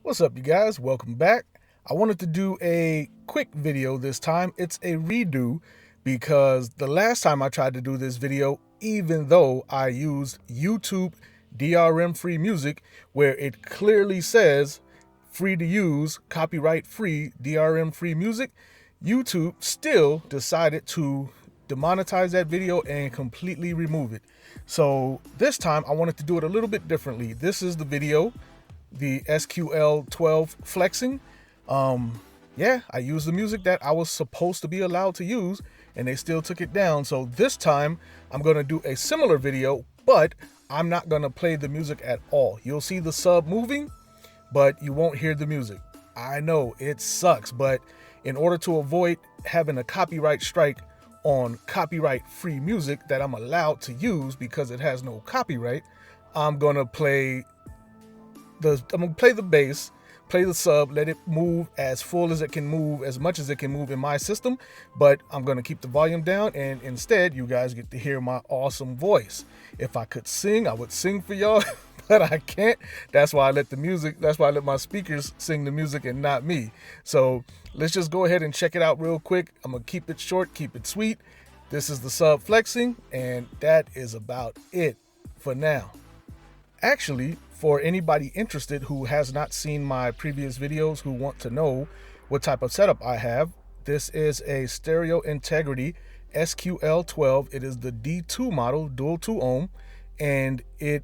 What's up, you guys? Welcome back. I wanted to do a quick video this time. It's a redo because the last time I tried to do this video, even though I used YouTube DRM-free music, where it clearly says free to use, copyright-free, DRM-free music, YouTube still decided to demonetize that video and completely remove it. So this time I wanted to do it a little bit differently. This is the video, the SQL-12 flexing. Yeah, I used the music that I was supposed to be allowed to use and they still took it down. So this time I'm going to do a similar video, but I'm not going to play the music at all. You'll see the sub moving, but you won't hear the music. I know it sucks, but in order to avoid having a copyright strike on copyright-free music that I'm allowed to use because it has no copyright, I'm going to play the bass, play the sub, let it move as full as it can move, as much as it can move in my system, but I'm going to keep the volume down, and instead you guys get to hear my awesome voice. If I could sing, I would sing for y'all, but I can't. That's why I let my speakers sing the music and not me. So let's just go ahead and check it out real quick. I'm going to keep it short, keep it sweet. This is the sub flexing, and that is about it for now. Actually, for anybody interested who has not seen my previous videos, who want to know what type of setup I have, this is a stereo Integrity SQL-12. It is the D2 model, dual 2 ohm, and it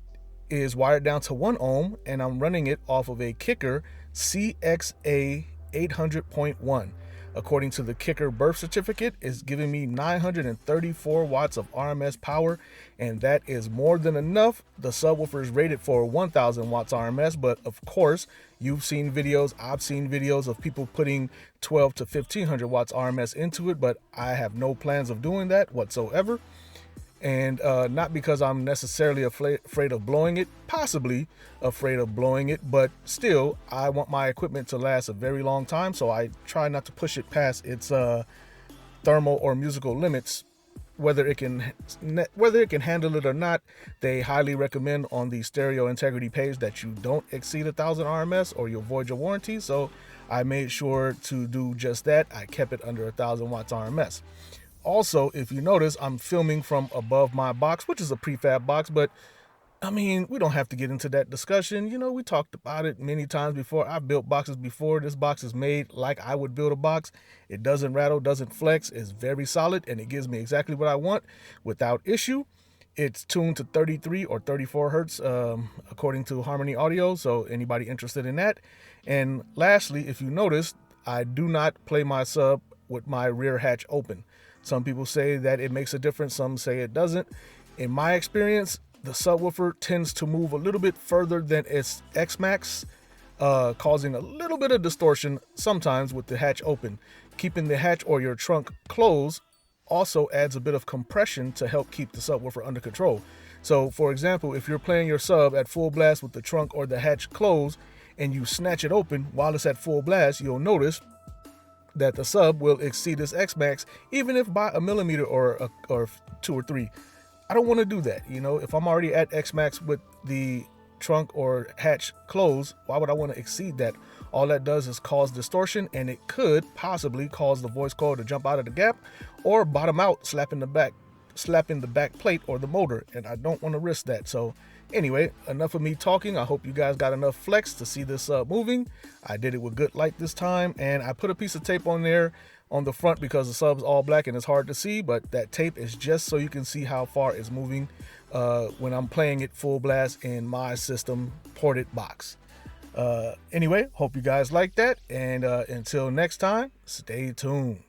is wired down to 1 ohm, and I'm running it off of a Kicker CXA 800.1. According to the Kicker birth certificate, it's giving me 934 watts of RMS power, and that is more than enough. The subwoofer is rated for 1000 watts RMS, but of course, you've seen videos, I've seen videos of people putting 12 to 1500 watts RMS into it, but I have no plans of doing that whatsoever. And not because I'm necessarily afraid of blowing it, possibly afraid of blowing it, but still, I want my equipment to last a very long time, so I try not to push it past its thermal or musical limits. Whether it can handle it or not, they highly recommend on the Stereo Integrity page that you don't exceed 1000 RMS or you'll void your warranty. So I made sure to do just that. I kept it under 1000 watts RMS. Also, if you notice, I'm filming from above my box, which is a prefab box, but I mean, we don't have to get into that discussion. You know, we talked about it many times before. I've built boxes before. This box is made like I would build a box. It doesn't rattle, doesn't flex. It's very solid, and it gives me exactly what I want without issue. It's tuned to 33 or 34 hertz, according to Harmony Audio, so anybody interested in that. And lastly, if you notice, I do not play my sub with my rear hatch open. Some people say that it makes a difference, some say it doesn't. In my experience, the subwoofer tends to move a little bit further than its XMAX, causing a little bit of distortion sometimes with the hatch open. Keeping the hatch or your trunk closed also adds a bit of compression to help keep the subwoofer under control. So for example, if you're playing your sub at full blast with the trunk or the hatch closed and you snatch it open while it's at full blast, you'll notice that the sub will exceed its XMAX, even if by a millimeter or 2 or 3. I don't want to do that. You know, if I'm already at XMAX with the trunk or hatch closed, why would I want to exceed that? All that does is cause distortion, and it could possibly cause the voice coil to jump out of the gap or bottom out, slapping the back plate or the motor, and I don't want to risk that. So anyway, enough of me talking. I hope you guys got enough flex to see this moving. I did it with good light this time, and I put a piece of tape on there on the front because the sub's all black and it's hard to see, but that tape is just so you can see how far it's moving when I'm playing it full blast in my system ported box. Anyway, hope you guys like that, and until next time, stay tuned.